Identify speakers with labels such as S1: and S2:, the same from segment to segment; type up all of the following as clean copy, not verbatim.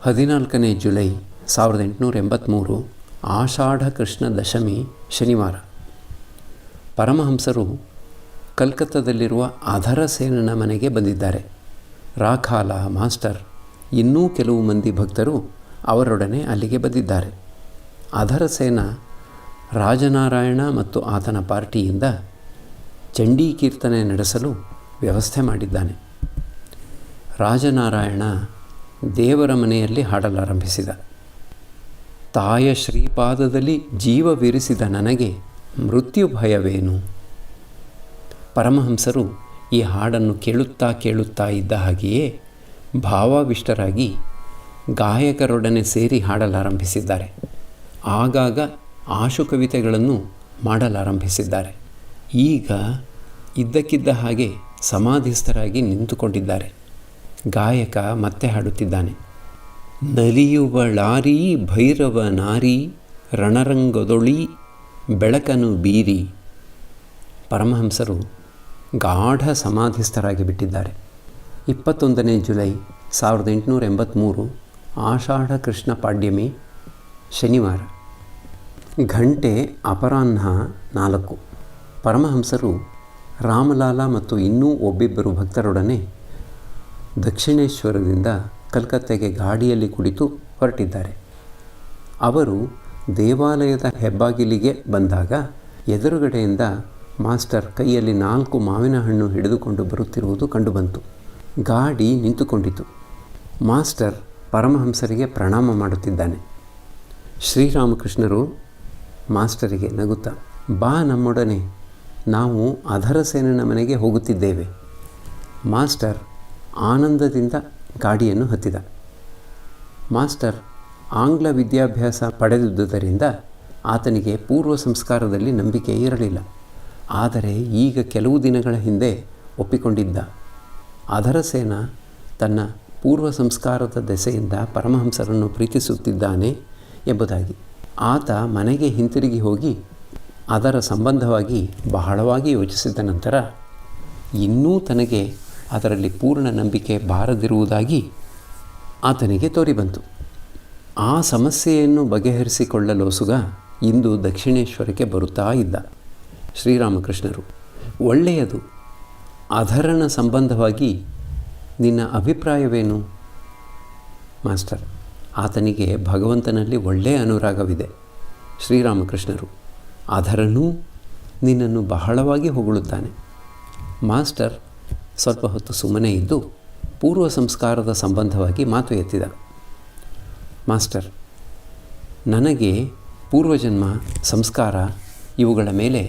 S1: 14ನೇ July 1883 ಆಷಾಢ ಕೃಷ್ಣ ದಶಮಿ ಶನಿವಾರ. ಪರಮಹಂಸರು ಕಲ್ಕತ್ತಾದಲ್ಲಿರುವ ಅಧರಸೇನನ ಮನೆಗೆ ಬಂದಿದ್ದಾರೆ. ರಾಖಾಲ, ಮಾಸ್ಟರ್, ಇನ್ನೂ ಕೆಲವು ಮಂದಿ ಭಕ್ತರು ಅವರೊಡನೆ ಅಲ್ಲಿಗೆ ಬಂದಿದ್ದಾರೆ. ಅಧರಸೇನ ರಾಜನಾರಾಯಣ ಮತ್ತು ಆತನ ಪಾರ್ಟಿಯಿಂದ ಚಂಡೀ ಕೀರ್ತನೆ ನಡೆಸಲು ವ್ಯವಸ್ಥೆ ಮಾಡಿದ್ದಾನೆ. ರಾಜನಾರಾಯಣ ದೇವರ ಮನೆಯಲ್ಲಿ ಹಾಡಲಾರಂಭಿಸಿದ. ತಾಯ ಶ್ರೀಪಾದದಲ್ಲಿ ಜೀವವಿರಿಸಿದ ನನಗೆ ಮೃತ್ಯು ಭಯವೇನು. ಪರಮಹಂಸರು ಈ ಹಾಡನ್ನು ಕೇಳುತ್ತಾ ಇದ್ದ ಹಾಗೆಯೇ ಭಾವಾವಿಷ್ಟರಾಗಿ ಗಾಯಕರೊಡನೆ ಸೇರಿ ಹಾಡಲಾರಂಭಿಸಿದ್ದಾರೆ. ಆಗಾಗ ಆಶುಕವಿತೆಗಳನ್ನು ಮಾಡಲಾರಂಭಿಸಿದ್ದಾರೆ. ಈಗ ಇದ್ದಕ್ಕಿದ್ದ ಹಾಗೆ ಸಮಾಧಿಸ್ಥರಾಗಿ ನಿಂತುಕೊಂಡಿದ್ದಾರೆ. ಗಾಯಕ ಮತ್ತೆ ಹಾಡುತ್ತಿದ್ದಾನೆ. ನಲಿಯುವಳಾರಿ ಭೈರವ ನಾರಿ ರಣರಂಗದೊಳಿ ಬೆಳಕನು ಬೀರಿ. ಪರಮಹಂಸರು ಗಾಢ ಸಮಾಧಿಸ್ಥರಾಗಿ ಬಿಟ್ಟಿದ್ದಾರೆ. 21ನೇ ಜುಲೈ 1883 ಆಷಾಢ ಕೃಷ್ಣ ಪಾಡ್ಯಮಿ ಶನಿವಾರ. ಗಂಟೆ ಅಪರಾಹ್ನ 4. ಪರಮಹಂಸರು ರಾಮಲಾಲ ಮತ್ತು ಇನ್ನೂ ಒಬ್ಬಿಬ್ಬರು ಭಕ್ತರೊಡನೆ ದಕ್ಷಿಣೇಶ್ವರದಿಂದ ಕಲ್ಕತ್ತೆಗೆ ಗಾಡಿಯಲ್ಲಿ ಕುಳಿತು ಹೊರಟಿದ್ದಾರೆ. ಅವರು ದೇವಾಲಯದ ಹೆಬ್ಬಾಗಿಲಿಗೆ ಬಂದಾಗ ಎದುರುಗಡೆಯಿಂದ ಮಾಸ್ಟರ್ ಕೈಯಲ್ಲಿ 4 ಮಾವಿನ ಹಣ್ಣು ಹಿಡಿದುಕೊಂಡು ಬರುತ್ತಿರುವುದು ಕಂಡುಬಂತು. ಗಾಡಿ ನಿಂತುಕೊಂಡಿತು. ಮಾಸ್ಟರ್ ಪರಮಹಂಸರಿಗೆ ಪ್ರಣಾಮ ಮಾಡುತ್ತಿದ್ದಾನೆ. ಶ್ರೀರಾಮಕೃಷ್ಣರು ಮಾಸ್ಟರಿಗೆ ನಗುತ್ತಾ, ಬಾ ನಮ್ಮೊಡನೆ, ನಾವು ಅಧರಸೇನನ ಮನೆಗೆ ಹೋಗುತ್ತಿದ್ದೇವೆ. ಮಾಸ್ಟರ್ ಆನಂದದಿಂದ ಗಾಡಿಯನ್ನು ಹತ್ತಿದ. ಮಾಸ್ಟರ್ ಆಂಗ್ಲ ವಿದ್ಯಾಭ್ಯಾಸ ಪಡೆದಿದ್ದುದರಿಂದ ಆತನಿಗೆ ಪೂರ್ವ ಸಂಸ್ಕಾರದಲ್ಲಿ ನಂಬಿಕೆ ಇರಲಿಲ್ಲ. ಆದರೆ ಈಗ ಕೆಲವು ದಿನಗಳ ಹಿಂದೆ ಒಪ್ಪಿಕೊಂಡಿದ್ದ. ಅಧರಸೇನ ತನ್ನ ಪೂರ್ವ ಸಂಸ್ಕಾರದ ದೆಸೆಯಿಂದ ಪರಮಹಂಸರನ್ನು ಪ್ರೀತಿಸುತ್ತಿದ್ದಾನೆ ಎಂಬುದಾಗಿ. ಆತ ಮನೆಗೆ ಹಿಂತಿರುಗಿ ಹೋಗಿ ಅದರ ಸಂಬಂಧವಾಗಿ ಬಹಳವಾಗಿ ಯೋಚಿಸಿದ ನಂತರ ಇನ್ನೂ ತನಗೆ ಅದರಲ್ಲಿ ಪೂರ್ಣ ನಂಬಿಕೆ ಬಾರದಿರುವುದಾಗಿ ಆತನಿಗೆ ತೋರಿಬಂತು. ಆ ಸಮಸ್ಯೆಯನ್ನು ಬಗೆಹರಿಸಿಕೊಳ್ಳಲೋಸುಗ ಇಂದು ದಕ್ಷಿಣೇಶ್ವರಕ್ಕೆ ಬರುತ್ತಾ ಇದ್ದ. ಶ್ರೀರಾಮಕೃಷ್ಣರು, ಒಳ್ಳೆಯದು, ಅಧರನ ಸಂಬಂಧವಾಗಿ ನಿನ್ನ ಅಭಿಪ್ರಾಯವೇನು? ಮಾಸ್ಟರ್, ಆತನಿಗೆ ಭಗವಂತನಲ್ಲಿ ಒಳ್ಳೆಯ ಅನುರಾಗವಿದೆ. ಶ್ರೀರಾಮಕೃಷ್ಣರು, ಅಧರನೂ ನಿನ್ನನ್ನು ಬಹಳವಾಗಿ ಹೊಗಳುತ್ತಾನೆ. ಮಾಸ್ಟರ್ ಸ್ವಲ್ಪ ಹೊತ್ತು ಸುಮ್ಮನೆ ಇದ್ದು ಪೂರ್ವ ಸಂಸ್ಕಾರದ ಸಂಬಂಧವಾಗಿ ಮಾತು ಎತ್ತಿದ. ಮಾಸ್ಟರ್, ನನಗೆ ಪೂರ್ವಜನ್ಮ ಸಂಸ್ಕಾರ ಇವುಗಳ ಮೇಲೆ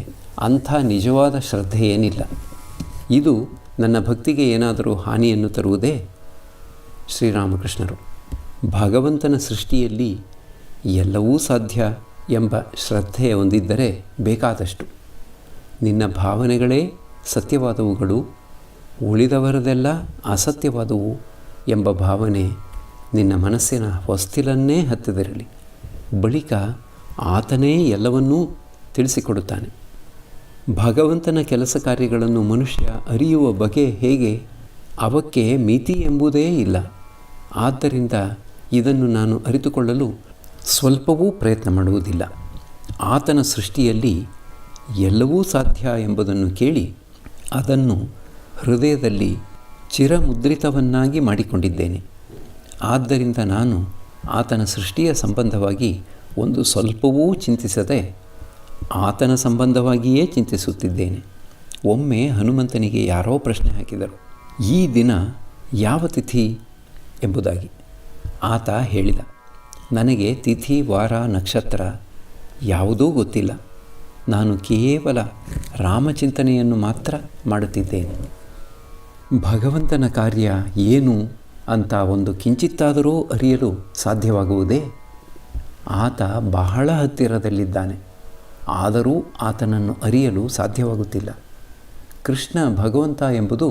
S1: ಅಂಥ ನಿಜವಾದ ಶ್ರದ್ಧೆ ಏನಿಲ್ಲ. ಇದು ನನ್ನ ಭಕ್ತಿಗೆ ಏನಾದರೂ ಹಾನಿಯನ್ನು ತರುವುದೇ? ಶ್ರೀರಾಮಕೃಷ್ಣರು, ಭಗವಂತನ ಸೃಷ್ಟಿಯಲ್ಲಿ ಎಲ್ಲವೂ ಸಾಧ್ಯ ಎಂಬ ಶ್ರದ್ಧೆ ಹೊಂದಿದ್ದರೆ ಬೇಕಾದಷ್ಟು. ನಿನ್ನ ಭಾವನೆಗಳೇ ಸತ್ಯವಾದವುಗಳು, ಉಳಿದವರದೆಲ್ಲ ಅಸತ್ಯವಾದವು ಎಂಬ ಭಾವನೆ ನಿನ್ನ ಮನಸ್ಸಿನ ಹೊಸ್ತಿಲನ್ನೇ ಹತ್ತಿದಿರಲಿ. ಬಳಿಕ ಆತನೇ ಎಲ್ಲವನ್ನೂ ತಿಳಿಸಿಕೊಡುತ್ತಾನೆ. ಭಗವಂತನ ಕೆಲಸ ಕಾರ್ಯಗಳನ್ನು ಮನುಷ್ಯ ಅರಿಯುವ ಬಗೆ ಹೇಗೆ? ಅವಕ್ಕೆ ಮಿತಿ ಎಂಬುದೇ ಇಲ್ಲ. ಆದ್ದರಿಂದ ಇದನ್ನು ನಾನು ಅರಿತುಕೊಳ್ಳಲು ಸ್ವಲ್ಪವೂ ಪ್ರಯತ್ನ ಮಾಡುವುದಿಲ್ಲ. ಆತನ ಸೃಷ್ಟಿಯಲ್ಲಿ ಎಲ್ಲವೂ ಸಾಧ್ಯ ಎಂಬುದನ್ನು ಕೇಳಿ ಅದನ್ನು ಹೃದಯದಲ್ಲಿ ಚಿರಮುದ್ರಿತವನ್ನಾಗಿ ಮಾಡಿಕೊಂಡಿದ್ದೇನೆ. ಆದ್ದರಿಂದ ನಾನು ಆತನ ಸೃಷ್ಟಿಯ ಸಂಬಂಧವಾಗಿ ಒಂದು ಸ್ವಲ್ಪವೂ ಚಿಂತಿಸದೆ ಆತನ ಸಂಬಂಧವಾಗಿಯೇ ಚಿಂತಿಸುತ್ತಿದ್ದೇನೆ. ಒಮ್ಮೆ ಹನುಮಂತನಿಗೆ ಯಾರೋ ಪ್ರಶ್ನೆ ಹಾಕಿದರು, ಈ ದಿನ ಯಾವ ತಿಥಿ ಎಂಬುದಾಗಿ. ಆತ ಹೇಳಿದ, ನನಗೆ ತಿಥಿ, ವಾರ, ನಕ್ಷತ್ರ ಯಾವುದೂ ಗೊತ್ತಿಲ್ಲ. ನಾನು ಕೇವಲ ರಾಮಚಿಂತನೆಯನ್ನು ಮಾತ್ರ ಮಾಡುತ್ತಿದ್ದೇನೆ. ಭಗವಂತನ ಕಾರ್ಯ ಏನು ಅಂತ ಒಂದು ಕಿಂಚಿತ್ತಾದರೂ ಅರಿಯಲು ಸಾಧ್ಯವಾಗುವುದೇ? ಆತ ಬಹಳ ಹತ್ತಿರದಲ್ಲಿದ್ದಾನೆ, ಆದರೂ ಆತನನ್ನು ಅರಿಯಲು ಸಾಧ್ಯವಾಗುತ್ತಿಲ್ಲ. ಕೃಷ್ಣ ಭಗವಂತ ಎಂಬುದು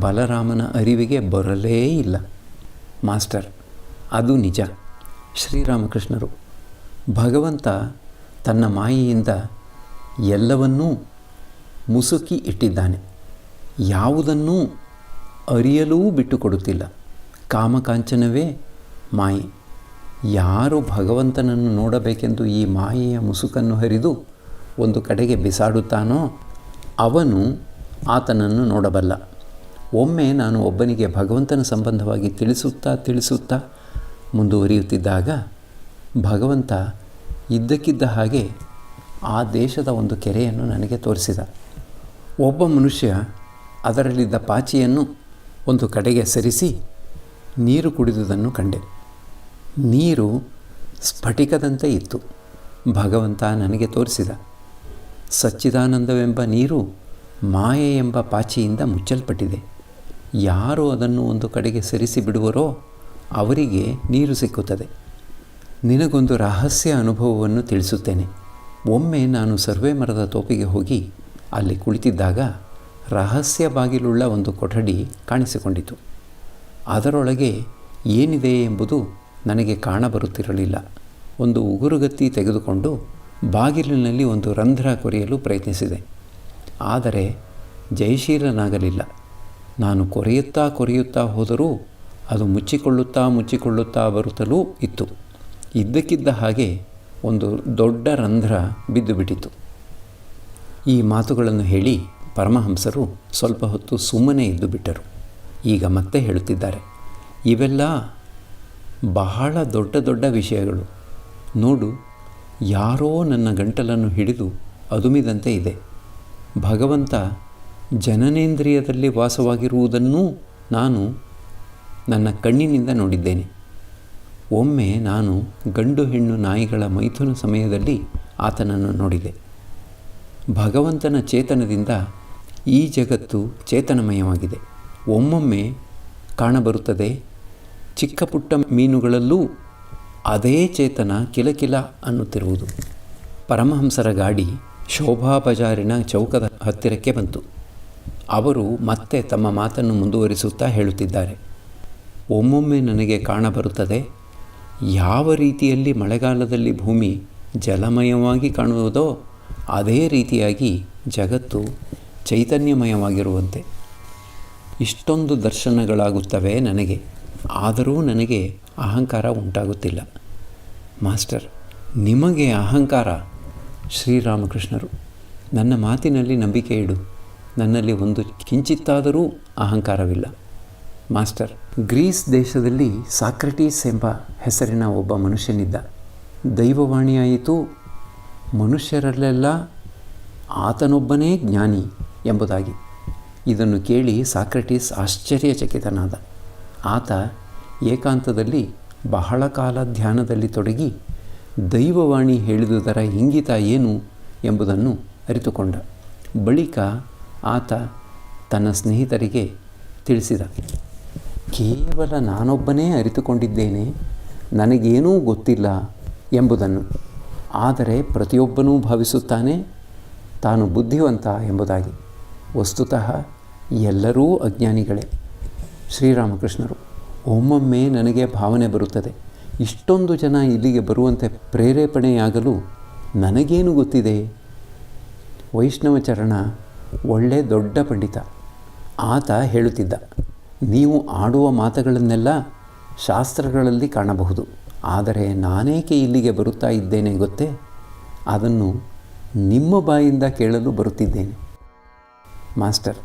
S1: ಬಲರಾಮನ ಅರಿವಿಗೆ ಬರಲೇ ಇಲ್ಲ. ಮಾಸ್ಟರ್, ಅದು ನಿಜ. ಶ್ರೀರಾಮಕೃಷ್ಣರು, ಭಗವಂತ ತನ್ನ ಮಾಯೆಯಿಂದ ಎಲ್ಲವನ್ನೂ ಮುಸುಕಿ ಇಟ್ಟಿದ್ದಾನೆ. ಯಾವುದನ್ನೂ ಅರಿಯಲೂ ಬಿಟ್ಟುಕೊಡುತ್ತಿಲ್ಲ. ಕಾಮಕಾಂಚನವೇ ಮಾಯೆ. ಯಾರು ಭಗವಂತನನ್ನು ನೋಡಬೇಕೆಂದು ಈ ಮಾಯೆಯ ಮುಸುಕನ್ನು ಹರಿದು ಒಂದು ಕಡೆಗೆ ಬಿಸಾಡುತ್ತಾನೋ ಅವನು ಆತನನ್ನು ನೋಡಬಲ್ಲ. ಒಮ್ಮೆ ನಾನು ಒಬ್ಬನಿಗೆ ಭಗವಂತನ ಸಂಬಂಧವಾಗಿ ತಿಳಿಸುತ್ತಾ ಮುಂದುವರಿಯುತ್ತಿದ್ದಾಗ ಭಗವಂತ ಇದ್ದಕ್ಕಿದ್ದ ಹಾಗೆ ಆ ದೇಶದ ಒಂದು ಕೆರೆಯನ್ನು ನನಗೆ ತೋರಿಸಿದ. ಒಬ್ಬ ಮನುಷ್ಯ ಅದರಲ್ಲಿದ್ದ ಪಾಚಿಯನ್ನು ಒಂದು ಕಡೆಗೆ ಸರಿಸಿ ನೀರು ಕುಡಿದುದನ್ನು ಕಂಡೆ. ನೀರು ಸ್ಫಟಿಕದಂತೆ ಇತ್ತು. ಭಗವಂತ ನನಗೆ ತೋರಿಸಿದ. ಸಚ್ಚಿದಾನಂದವೆಂಬ ನೀರು ಮಾಯೆ ಎಂಬ ಪಾಚಿಯಿಂದ ಮುಚ್ಚಲ್ಪಟ್ಟಿದೆ. ಯಾರು ಅದನ್ನು ಒಂದು ಕಡೆಗೆ ಸರಿಸಿ ಬಿಡುವರೋ ಅವರಿಗೆ ನೀರು ಸಿಕ್ಕುತ್ತದೆ. ನಿನಗೊಂದು ರಹಸ್ಯ ಅನುಭವವನ್ನು ತಿಳಿಸುತ್ತೇನೆ. ಒಮ್ಮೆ ನಾನು ಸರ್ವೆ ಮರದ ತೋಪಿಗೆ ಹೋಗಿ ಅಲ್ಲಿ ಕುಳಿತಿದ್ದಾಗ ರಹಸ್ಯ ಬಾಗಿಲುಳ್ಳ ಒಂದು ಕೊಠಡಿ ಕಾಣಿಸಿಕೊಂಡಿತು. ಅದರೊಳಗೆ ಏನಿದೆ ಎಂಬುದು ನನಗೆ ಕಾಣಬರುತ್ತಿರಲಿಲ್ಲ. ಒಂದು ಉಗುರುಗತ್ತಿ ತೆಗೆದುಕೊಂಡು ಬಾಗಿಲಿನಲ್ಲಿ ಒಂದು ರಂಧ್ರ ಕೊರೆಯಲು ಪ್ರಯತ್ನಿಸಿದೆ. ಆದರೆ ಜಯಶೀಲನಾಗಲಿಲ್ಲ. ನಾನು ಕೊರೆಯುತ್ತಾ ಹೋದರೂ ಅದು ಮುಚ್ಚಿಕೊಳ್ಳುತ್ತಾ ಬರುತ್ತಲೂ ಇತ್ತು. ಇದ್ದಕ್ಕಿದ್ದ ಹಾಗೆ ಒಂದು ದೊಡ್ಡ ರಂಧ್ರ ಬಿದ್ದುಬಿಟ್ಟಿತು. ಈ ಮಾತುಗಳನ್ನು ಹೇಳಿ ಪರಮಹಂಸರು ಸ್ವಲ್ಪ ಹೊತ್ತು ಸುಮ್ಮನೆ ಇದ್ದು ಬಿಟ್ಟರು. ಈಗ ಮತ್ತೆ ಹೇಳುತ್ತಿದ್ದಾರೆ, ಇವೆಲ್ಲ ಬಹಳ ದೊಡ್ಡ ವಿಷಯಗಳು. ನೋಡು, ಯಾರೋ ನನ್ನ ಗಂಟಲನ್ನು ಹಿಡಿದು ಅದುಮಿದಂತೆ ಇದೆ. ಭಗವಂತ ಜನನೇಂದ್ರಿಯದಲ್ಲಿ ವಾಸವಾಗಿರುವುದನ್ನೂ ನಾನು ನನ್ನ ಕಣ್ಣಿನಿಂದ ನೋಡಿದ್ದೇನೆ. ಒಮ್ಮೆ ನಾನು ಗಂಡು ಹೆಣ್ಣು ನಾಯಿಗಳ ಮೈಥುನ ಸಮಯದಲ್ಲಿ ಆತನನ್ನು ನೋಡಿದೆ. ಭಗವಂತನ ಚೇತನದಿಂದ ಈ ಜಗತ್ತು ಚೇತನಮಯವಾಗಿದೆ. ಒಮ್ಮೊಮ್ಮೆ ಕಾಣಬರುತ್ತದೆ, ಚಿಕ್ಕ ಪುಟ್ಟ ಮೀನುಗಳಲ್ಲೂ ಅದೇ ಚೇತನ ಕಿಲಕಿಲ ಅನ್ನುತ್ತಿರುವುದು. ಪರಮಹಂಸರ ಗಾಡಿ ಶೋಭಾ ಬಜಾರಿನ ಚೌಕದ ಹತ್ತಿರಕ್ಕೆ ಬಂತು. ಅವರು ಮತ್ತೆ ತಮ್ಮ ಮಾತನ್ನು ಮುಂದುವರಿಸುತ್ತಾ ಹೇಳುತ್ತಿದ್ದಾರೆ, ಒಮ್ಮೊಮ್ಮೆ ನನಗೆ ಕಾಣಬರುತ್ತದೆ, ಯಾವ ರೀತಿಯಲ್ಲಿ ಮಳೆಗಾಲದಲ್ಲಿ ಭೂಮಿ ಜಲಮಯವಾಗಿ ಕಾಣುವುದೋ ಅದೇ ರೀತಿಯಾಗಿ ಜಗತ್ತು ಚೈತನ್ಯಮಯವಾಗಿರುವಂತೆ. ಇಷ್ಟೊಂದು ದರ್ಶನಗಳಾಗುತ್ತವೆ ನನಗೆ, ಆದರೂ ನನಗೆ ಅಹಂಕಾರ ಉಂಟಾಗುತ್ತಿಲ್ಲ. ಮಾಸ್ಟರ್, ನಿಮಗೆ ಅಹಂಕಾರ? ಶ್ರೀರಾಮಕೃಷ್ಣರು, ನನ್ನ ಮಾತಿನಲ್ಲಿ ನಂಬಿಕೆ ಇಡು. ನನ್ನಲ್ಲಿ ಒಂದು ಕಿಂಚಿತ್ತಾದರೂ ಅಹಂಕಾರವಿಲ್ಲ. ಮಾಸ್ಟರ್, ಗ್ರೀಸ್ ದೇಶದಲ್ಲಿ ಸಾಕ್ರಟೀಸ್ ಎಂಬ ಹೆಸರಿನ ಒಬ್ಬ ಮನುಷ್ಯನಿದ್ದ. ದೈವವಾಣಿಯಾಯಿತು, ಮನುಷ್ಯರಲ್ಲೆಲ್ಲ ಆತನೊಬ್ಬನೇ ಜ್ಞಾನಿ ಎಂಬುದಾಗಿ. ಇದನ್ನು ಕೇಳಿ ಸಾಕ್ರಟೀಸ್ ಆಶ್ಚರ್ಯಚಕಿತನಾದ. ಆತ ಏಕಾಂತದಲ್ಲಿ ಬಹಳ ಕಾಲ ಧ್ಯಾನದಲ್ಲಿ ತೊಡಗಿ ದೈವವಾಣಿ ಹೇಳಿದುದರ ಇಂಗಿತ ಏನು ಎಂಬುದನ್ನು ಅರಿತುಕೊಂಡ. ಬಳಿಕ ಆತ ತನ್ನ ಸ್ನೇಹಿತರಿಗೆ ತಿಳಿಸಿದ, ಕೇವಲ ನಾನೊಬ್ಬನೇ ಅರಿತುಕೊಂಡಿದ್ದೇನೆ, ನನಗೇನೂ ಗೊತ್ತಿಲ್ಲ ಎಂಬುದನ್ನು. ಆದರೆ ಪ್ರತಿಯೊಬ್ಬನೂ ಭಾವಿಸುತ್ತಾನೆ ತಾನು ಬುದ್ಧಿವಂತ ಎಂಬುದಾಗಿ. ವಸ್ತುತಃ ಎಲ್ಲರೂ ಅಜ್ಞಾನಿಗಳೇ. ಶ್ರೀರಾಮಕೃಷ್ಣರು, ಒಮ್ಮೊಮ್ಮೆ ನನಗೆ ಭಾವನೆ ಬರುತ್ತದೆ, ಇಷ್ಟೊಂದು ಜನ ಇಲ್ಲಿಗೆ ಬರುವಂತೆ ಪ್ರೇರೇಪಣೆಯಾಗಲು ನನಗೇನು ಗೊತ್ತಿದೆ? ವೈಷ್ಣವಚರಣ ಒಳ್ಳೆ ದೊಡ್ಡ ಪಂಡಿತ. ಆತ ಹೇಳುತ್ತಿದ್ದ, ನೀವು ಆಡುವ ಮಾತುಗಳನ್ನೆಲ್ಲ ಶಾಸ್ತ್ರಗಳಲ್ಲಿ ಕಾಣಬಹುದು, ಆದರೆ ನಾನೇಕೆ ಇಲ್ಲಿಗೆ ಬರುತ್ತಾ ಇದ್ದೇನೆ ಗೊತ್ತೇ? ಅದನ್ನು ನಿಮ್ಮ ಬಾಯಿಂದ ಕೇಳಲು ಬರುತ್ತಿದ್ದೇನೆ. ಮಾಸ್ಟರ್,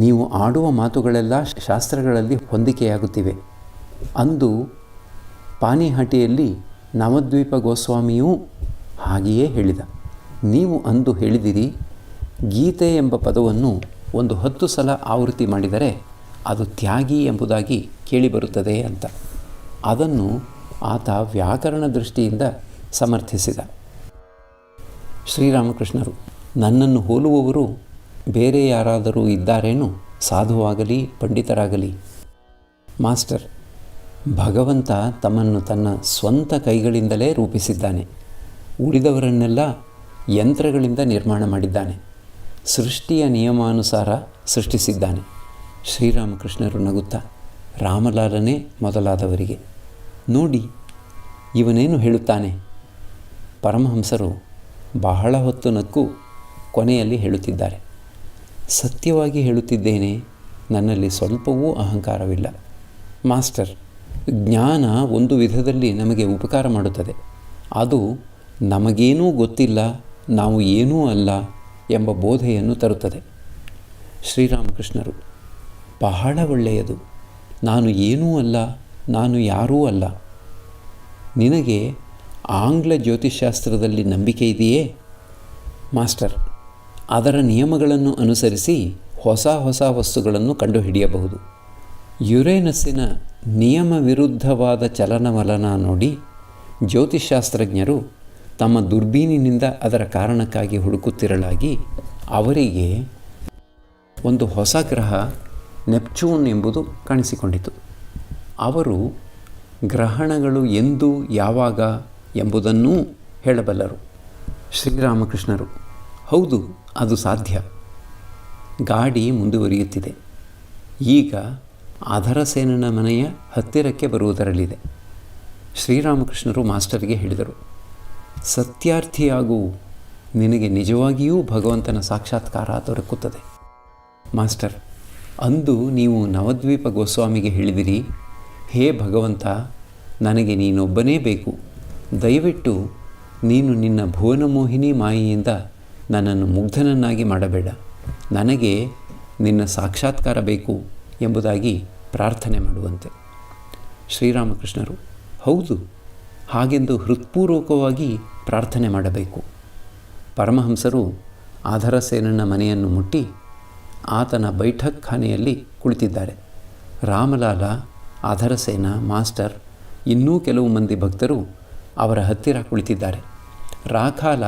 S1: ನೀವು ಆಡುವ ಮಾತುಗಳೆಲ್ಲ ಶಾಸ್ತ್ರಗಳಲ್ಲಿ ಹೊಂದಿಕೆಯಾಗುತ್ತಿವೆ. ಅಂದು ಪಾನಿಹಟ್ಟಿಯಲ್ಲಿ ನವದ್ವೀಪ ಗೋಸ್ವಾಮಿಯೂ ಹಾಗೆಯೇ ಹೇಳಿದ. ನೀವು ಅಂದು ಹೇಳಿದಿರಿ, ಗೀತೆ ಎಂಬ ಪದವನ್ನು ಒಂದು 10 ಸಲ ಆವೃತ್ತಿ ಮಾಡಿದರೆ ಅದು ತ್ಯಾಗಿ ಎಂಬುದಾಗಿ ಕೇಳಿಬರುತ್ತದೆ ಅಂತ. ಅದನ್ನು ಆತ ವ್ಯಾಕರಣ ದೃಷ್ಟಿಯಿಂದ ಸಮರ್ಥಿಸಿದ. ಶ್ರೀರಾಮಕೃಷ್ಣರು, ನನ್ನನ್ನು ಹೋಲುವವರು ಬೇರೆ ಯಾರಾದರೂ ಇದ್ದಾರೇನು? ಸಾಧುವಾಗಲಿ ಪಂಡಿತರಾಗಲಿ. ಮಾಸ್ಟರ್, ಭಗವಂತ ತಮ್ಮನ್ನು ತನ್ನ ಸ್ವಂತ ಕೈಗಳಿಂದಲೇ ರೂಪಿಸಿದ್ದಾನೆ. ಉಳಿದವರನ್ನೆಲ್ಲ ಯಂತ್ರಗಳಿಂದ ನಿರ್ಮಾಣ ಮಾಡಿದ್ದಾನೆ. ಸೃಷ್ಟಿಯ ನಿಯಮಾನುಸಾರ ಸೃಷ್ಟಿಸಿದ್ದಾನೆ. ಶ್ರೀರಾಮಕೃಷ್ಣರು ನಗುತ್ತಾ, ರಾಮಲಾಲನೇ ಮೊದಲಾದವರಿಗೆ ನೋಡಿ, ಇವನೇನು ಹೇಳುತ್ತಾನೆ? ಪರಮಹಂಸರು ಬಹಳ ಹೊತ್ತು ನಕ್ಕು ಕೊನೆಯಲ್ಲಿ ಹೇಳುತ್ತಿದ್ದಾರೆ, ಸತ್ಯವಾಗಿ ಹೇಳುತ್ತಿದ್ದೇನೆ, ನನ್ನಲ್ಲಿ ಸ್ವಲ್ಪವೂ ಅಹಂಕಾರವಿಲ್ಲ. ಮಾಸ್ಟರ್, ಜ್ಞಾನ ಒಂದು ವಿಧದಲ್ಲಿ ನಮಗೆ ಉಪಕಾರ ಮಾಡುತ್ತದೆ. ಅದು ನಮಗೇನೂ ಗೊತ್ತಿಲ್ಲ, ನಾವು ಏನೂ ಅಲ್ಲ ಎಂಬ ಬೋಧೆಯನ್ನು ತರುತ್ತದೆ. ಶ್ರೀರಾಮಕೃಷ್ಣರು: ಬಹಳ ಒಳ್ಳೆಯದು. ನಾನು ಏನೂ ಅಲ್ಲ, ನಾನು ಯಾರೂ ಅಲ್ಲ. ನಿನಗೆ ಆಂಗ್ಲ ಜ್ಯೋತಿಷಾಸ್ತ್ರದಲ್ಲಿ ನಂಬಿಕೆ ಇದೆಯೇ? ಮಾಸ್ಟರ್: ಅದರ ನಿಯಮಗಳನ್ನು ಅನುಸರಿಸಿ ಹೊಸ ಹೊಸ ವಸ್ತುಗಳನ್ನು ಕಂಡುಹಿಡಿಯಬಹುದು. ಯುರೇನಸ್ಸಿನ ನಿಯಮ ವಿರುದ್ಧವಾದ ಚಲನವಲನ ನೋಡಿ ಜ್ಯೋತಿಷಾಸ್ತ್ರಜ್ಞರು ತಮ್ಮ ದುರ್ಬೀನಿನಿಂದ ಅದರ ಕಾರಣಕ್ಕಾಗಿ ಹುಡುಕುತ್ತಿರಲಾಗಿ ಅವರಿಗೆ ಒಂದು ಹೊಸ ಗ್ರಹ ನೆಪ್ಚೂನ್ ಎಂಬುದು ಕಾಣಿಸಿಕೊಂಡಿತು. ಅವರು ಗ್ರಹಣಗಳು ಎಂದು, ಯಾವಾಗ ಎಂಬುದನ್ನೂ ಹೇಳಬಲ್ಲರು. ಶ್ರೀರಾಮಕೃಷ್ಣರು: ಹೌದು, ಅದು ಸಾಧ್ಯ. ಗಾಡಿ ಮುಂದುವರಿಯುತ್ತಿದೆ. ಈಗ ಅಧರಸೇನನ ಮನೆಯ ಹತ್ತಿರಕ್ಕೆ ಬರುವುದರಲ್ಲಿದೆ. ಶ್ರೀರಾಮಕೃಷ್ಣರು ಮಾಸ್ಟರ್ಗೆ ಹೇಳಿದರು: ಸತ್ಯಾರ್ಥಿಯಾಗು, ನಿನಗೆ ನಿಜವಾಗಿಯೂ ಭಗವಂತನ ಸಾಕ್ಷಾತ್ಕಾರ ದೊರಕುತ್ತದೆ. ಮಾಸ್ಟರ್: ಅಂದು ನೀವು ನವದ್ವೀಪ ಗೋಸ್ವಾಮಿಗೆ ಹೇಳಿದಿರಿ, ಹೇ ಭಗವಂತ, ನನಗೆ ನೀನೊಬ್ಬನೇ ಬೇಕು. ದಯವಿಟ್ಟು ನೀನು ನಿನ್ನ ಭುವನಮೋಹಿನಿ ಮಾಯೆಯಿಂದ ನನ್ನನ್ನು ಮುಗ್ಧನನ್ನಾಗಿ ಮಾಡಬೇಡ. ನನಗೆ ನಿನ್ನ ಸಾಕ್ಷಾತ್ಕಾರ ಬೇಕು ಎಂಬುದಾಗಿ ಪ್ರಾರ್ಥನೆ ಮಾಡುವಂತೆ. ಶ್ರೀರಾಮಕೃಷ್ಣರು: ಹೌದು, ಹಾಗೆಂದು ಹೃತ್ಪೂರ್ವಕವಾಗಿ ಪ್ರಾರ್ಥನೆ ಮಾಡಬೇಕು. ಪರಮಹಂಸರು ಅಧರಸೇನನ ಮನೆಯನ್ನು ಮುಟ್ಟಿ ಆತನ ಬೈಠಕ್ ಖಾನೆಯಲ್ಲಿ ಕುಳಿತಿದ್ದಾರೆ. ರಾಮಲಾಲ, ಅಧರಸೇನ, ಮಾಸ್ಟರ್, ಇನ್ನೂ ಕೆಲವು ಮಂದಿ ಭಕ್ತರು ಅವರ ಹತ್ತಿರ ಕುಳಿತಿದ್ದಾರೆ. ರಾಖಾಲ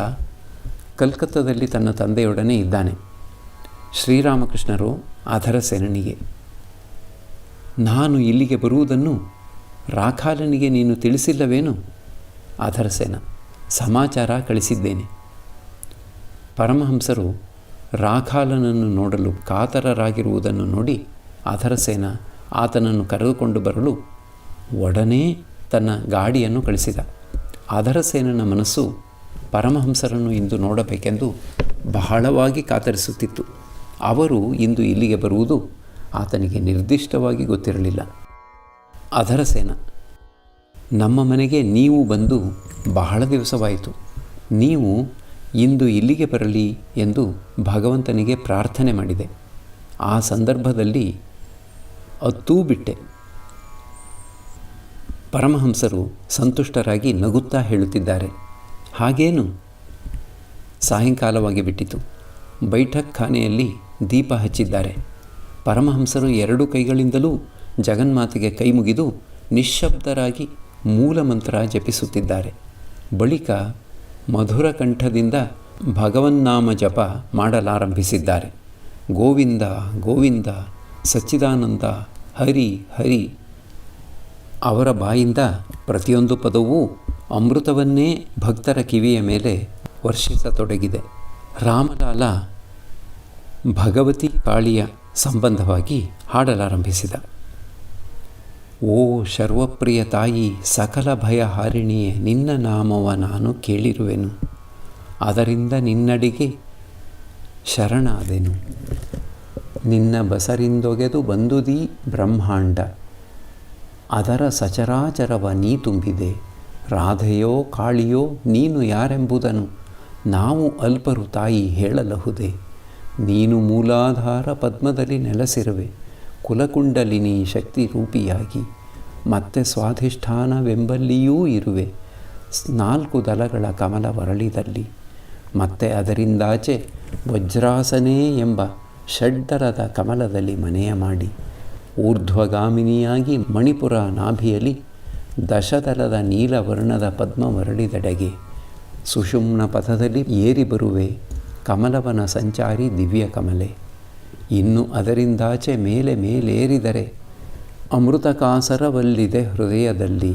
S1: ಕಲ್ಕತ್ತಾದಲ್ಲಿ ತನ್ನ ತಂದೆಯೊಡನೆ ಇದ್ದಾನೆ. ಶ್ರೀರಾಮಕೃಷ್ಣರು ಅಧರಸೇನನಿಗೆ: ನಾನು ಇಲ್ಲಿಗೆ ಬರುವುದನ್ನು ರಾಖಾಲನಿಗೆ ನೀನು ತಿಳಿಸಿಲ್ಲವೇನು? ಅಧರಸೇನ: ಸಮಾಚಾರ ಕಳಿಸಿದ್ದೇನೆ. ಪರಮಹಂಸರು ರಾಖಾಲನನ್ನು ನೋಡಲು ಕಾತರರಾಗಿರುವುದನ್ನು ನೋಡಿ ಅಧರಸೇನ ಆತನನ್ನು ಕರೆದುಕೊಂಡು ಬರಲು ಒಡನೆ ತನ್ನ ಗಾಡಿಯನ್ನು ಕಳಿಸಿದ. ಅಧರಸೇನನ ಮನಸ್ಸು ಪರಮಹಂಸರನ್ನು ಇಂದು ನೋಡಬೇಕೆಂದು ಬಹಳವಾಗಿ ಕಾತರಿಸುತ್ತಿತ್ತು. ಅವರು ಇಂದು ಇಲ್ಲಿಗೆ ಬರುವುದು ಆತನಿಗೆ ನಿರ್ದಿಷ್ಟವಾಗಿ ಗೊತ್ತಿರಲಿಲ್ಲ. ಅಧರಸೇನ: ನಮ್ಮ ಮನೆಗೆ ನೀವು ಬಂದು ಬಹಳ ದಿವಸವಾಯಿತು. ನೀವು ಇಂದು ಇಲ್ಲಿಗೆ ಬರಲಿ ಎಂದು ಭಗವಂತನಿಗೆ ಪ್ರಾರ್ಥನೆ ಮಾಡಿದೆ. ಆ ಸಂದರ್ಭದಲ್ಲಿ ಅತ್ತೂ ಬಿಟ್ಟೆ. ಪರಮಹಂಸರು ಸಂತುಷ್ಟರಾಗಿ ನಗುತ್ತಾ ಹೇಳುತ್ತಿದ್ದಾರೆ: ಹಾಗೇನು? ಸಾಯಂಕಾಲವಾಗಿ ಬಿಟ್ಟಿತು. ಬೈಠಕ್ ಖಾನೆಯಲ್ಲಿ ದೀಪ ಹಚ್ಚಿದ್ದಾರೆ. ಪರಮಹಂಸರು 2 ಕೈಗಳಿಂದಲೂ ಜಗನ್ಮಾತೆಗೆ ಕೈ ಮುಗಿದು ನಿಶ್ಶಬ್ದರಾಗಿ ಮೂಲಮಂತ್ರ ಜಪಿಸುತ್ತಿದ್ದಾರೆ. ಬಳಿಕ ಮಧುರ ಕಂಠದಿಂದ ಭಗವನ್ನಾಮ ಜಪ ಮಾಡಲಾರಂಭಿಸಿದ್ದಾರೆ. ಗೋವಿಂದ ಗೋವಿಂದ, ಸಚ್ಚಿದಾನಂದ, ಹರಿ ಹರಿ. ಅವರ ಬಾಯಿಂದ ಪ್ರತಿಯೊಂದು ಪದವೂ ಅಮೃತವನ್ನೇ ಭಕ್ತರ ಕಿವಿಯ ಮೇಲೆ ವರ್ಷಿಸತೊಡಗಿದೆ. ರಾಮಲಾಲ ಭಗವತಿ ಕಾಳಿಯ ಸಂಬಂಧವಾಗಿ ಹಾಡಲಾರಂಭಿಸಿದ: ಓ ಸರ್ವಪ್ರಿಯ ತಾಯಿ, ಸಕಲ ಭಯಹಾರಿಣಿಯೇ, ನಿನ್ನ ನಾಮವ ನಾನು ಕೇಳಿರುವೆನು. ಅದರಿಂದ ನಿನ್ನಡಿಗೆ ಶರಣಾದೆನು. ನಿನ್ನ ಬಸರಿಂದೊಗೆದು ಬಂದುದೀ ಬ್ರಹ್ಮಾಂಡ. ಅದರ ಸಚರಾಚರವ ನೀ ತುಂಬಿದೆ. ರಾಧೆಯೋ ಕಾಳಿಯೋ ನೀನು ಯಾರೆಂಬುದನ್ನು ನಾವು ಅಲ್ಪರು ತಾಯಿ ಹೇಳಲಹುದೆ. ನೀನು ಮೂಲಾಧಾರ ಪದ್ಮದಲ್ಲಿ ನೆಲೆಸಿರುವೆ, ಕುಲಕುಂಡಲಿನಿ ಶಕ್ತಿ ರೂಪಿಯಾಗಿ. ಮತ್ತೆ ಸ್ವಾಧಿಷ್ಠಾನವೆಂಬಲ್ಲಿಯೂ ಇರುವೆ, 4 ದಲಗಳ ಕಮಲ ವರಳಿದಲ್ಲಿ. ಮತ್ತೆ ಅದರಿಂದಾಚೆ ವಜ್ರಾಸನೇ ಎಂಬ ಷಡ್ದಲದ ಕಮಲದಲ್ಲಿ ಮನೆಯ ಮಾಡಿ, ಊರ್ಧ್ವಗಾಮಿನಿಯಾಗಿ ಮಣಿಪುರ ನಾಭಿಯಲ್ಲಿ ದಶದಲದ ನೀಲವರ್ಣದ ಪದ್ಮ ವರಳಿದೆಡೆಗೆ ಸುಷುಮ್ನ ಪಥದಲ್ಲಿ ಏರಿ ಬರುವೆ, ಕಮಲವನ ಸಂಚಾರಿ ದಿವ್ಯ ಕಮಲೆ. ಇನ್ನು ಅದರಿಂದಾಚೆ ಮೇಲೇರಿದರೆ ಅಮೃತಕಾಸರವಲ್ಲಿದೆ ಹೃದಯದಲ್ಲಿ.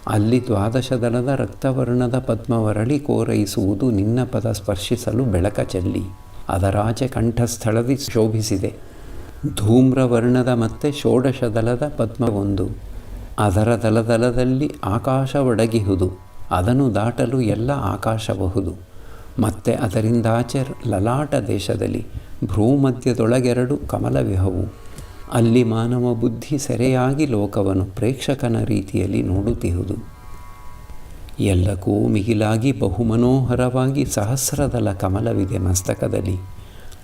S1: ಅಲ್ಲಿ 12 ದಳದ ರಕ್ತವರ್ಣದ ಪದ್ಮವರಳಿ ಕೋರೈಸುವುದು ನಿನ್ನ ಪದ ಸ್ಪರ್ಶಿಸಲು ಬೆಳಕ ಚೆಲ್ಲಿ. ಅದರಾಚೆ ಕಂಠಸ್ಥಳದಿ ಶೋಭಿಸಿದೆ ಧೂಮ್ರವರ್ಣದ ಮತ್ತೆ 16 ದಳದ ಪದ್ಮವೊಂದು. ಅದರ ದಲದಲದಲ್ಲಿ ಆಕಾಶವೊಡಗಿಹುದು, ಅದನ್ನು ದಾಟಲು ಎಲ್ಲ ಆಕಾಶಬಹುದು. ಮತ್ತೆ ಅದರಿಂದಾಚೆ ಲಲಾಟ ದೇಶದಲ್ಲಿ ಭ್ರೂಮಧ್ಯದೊಳಗೆರಡು ಕಮಲವಿಹವು. ಅಲ್ಲಿ ಮಾನವ ಬುದ್ಧಿ ಸೆರೆಯಾಗಿ ಲೋಕವನ್ನು ಪ್ರೇಕ್ಷಕನ ರೀತಿಯಲ್ಲಿ ನೋಡುತ್ತಿರುವುದು. ಎಲ್ಲಕ್ಕೂ ಮಿಗಿಲಾಗಿ ಬಹುಮನೋಹರವಾಗಿ ಸಹಸ್ರದಳ ಕಮಲವಿದೆ ಮಸ್ತಕದಲ್ಲಿ.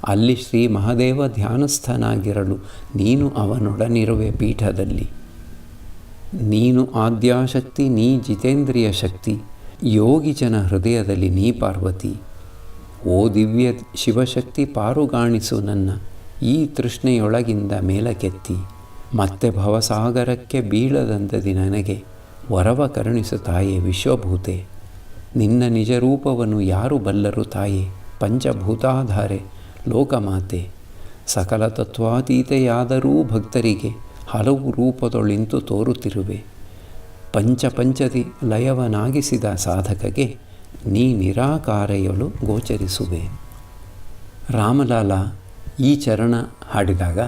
S1: ಅಲ್ಲಿ ಶ್ರೀ ಮಹಾದೇವ ಧ್ಯಾನಸ್ಥನಾಗಿರಲು ನೀನು ಅವನೊಡನಿರುವೆ ಪೀಠದಲ್ಲಿ. ನೀನು ಆದ್ಯಾಶಕ್ತಿ, ನೀ ಜಿತೇಂದ್ರಿಯ ಶಕ್ತಿ, ಯೋಗಿ ಜನ ಹೃದಯದಲ್ಲಿ ನೀ ಪಾರ್ವತಿ. ಓ ದಿವ್ಯ ಶಿವಶಕ್ತಿ, ಪಾರುಗಾಣಿಸು ನನ್ನ ಈ ತೃಷ್ಣೆಯೊಳಗಿಂದ ಮೇಲಕ್ಕೆತ್ತಿ. ಮತ್ತೆ ಭವಸಾಗರಕ್ಕೆ ಬೀಳದಂದದಿ ನನಗೆ ವರವ ಕರುಣಿಸು ತಾಯೇ ವಿಶ್ವಭೂತೆ. ನಿನ್ನ ನಿಜ ರೂಪವನ್ನು ಯಾರು ಬಲ್ಲರು ತಾಯೇ, ಪಂಚಭೂತಾಧಾರೆ ಲೋಕಮಾತೆ. ಸಕಲ ತತ್ವಾತೀತೆಯಾದರೂ ಭಕ್ತರಿಗೆ ಹಲವು ರೂಪದೊಳಿಂತು ತೋರುತ್ತಿರುವೆ. ಪಂಚಪಂಚದಿ ಲಯವನಾಗಿಸಿದ ಸಾಧಕಗೆ ನೀ ನಿರಾಕಾರೆಯಲು ಗೋಚರಿಸುವೆ. ರಾಮಲಾಲ ಈ ಚರಣ ಹಾಡಿದಾಗ